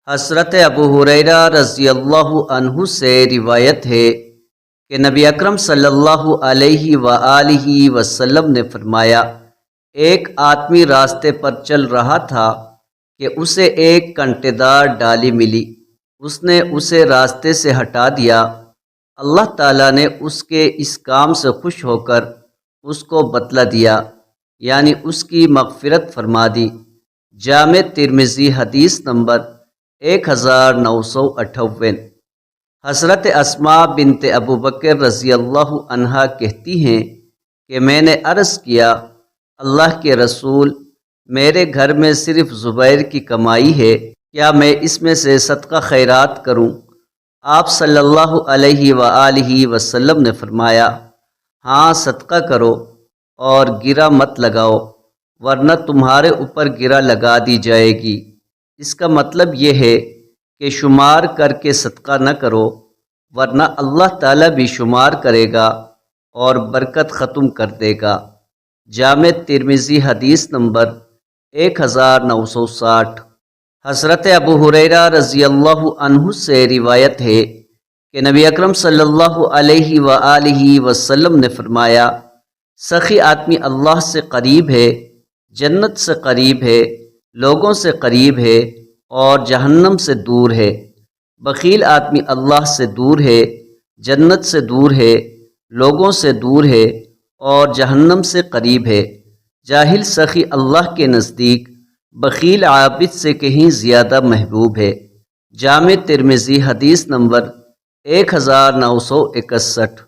حضرت ابو ہریرہ رضی اللہ عنہ سے روایت ہے کہ نبی اکرم صلی اللہ علیہ وآلہ وسلم نے فرمایا، ایک آدمی راستے پر چل رہا تھا کہ اسے ایک کانٹے دار ڈالی ملی۔ اس نے اسے راستے سے ہٹا دیا۔ اللہ تعالیٰ نے اس کے اس کام سے خوش ہو کر اس کو بدلہ دیا، یعنی اس کی مغفرت فرما دی۔ جامع ترمذی حدیث نمبر 1958۔ حضرت اسماء بنت ابو بکر رضی اللہ عنہا کہتی ہیں کہ میں نے عرض کیا، اللہ کے رسول، میرے گھر میں صرف زبیر کی کمائی ہے، کیا میں اس میں سے صدقہ خیرات کروں؟ آپ صلی اللہ علیہ وآلہ وسلم نے فرمایا، ہاں صدقہ کرو اور گرہ مت لگاؤ، ورنہ تمہارے اوپر گرہ لگا دی جائے گی۔ اس کا مطلب یہ ہے کہ شمار کر کے صدقہ نہ کرو، ورنہ اللہ تعالیٰ بھی شمار کرے گا اور برکت ختم کر دے گا۔ جامع ترمذی حدیث نمبر 1960۔ حضرت ابو ہریرہ رضی اللہ عنہ سے روایت ہے کہ نبی اکرم صلی اللہ علیہ وآلہ وسلم نے فرمایا، سخی آدمی اللہ سے قریب ہے، جنت سے قریب ہے، لوگوں سے قریب ہے اور جہنم سے دور ہے۔ بخیل آدمی اللہ سے دور ہے، جنت سے دور ہے، لوگوں سے دور ہے اور جہنم سے قریب ہے۔ جاہل سخی اللہ کے نزدیک بخیل عابد سے کہیں زیادہ محبوب ہے۔ جامع ترمذی حدیث نمبر 1961۔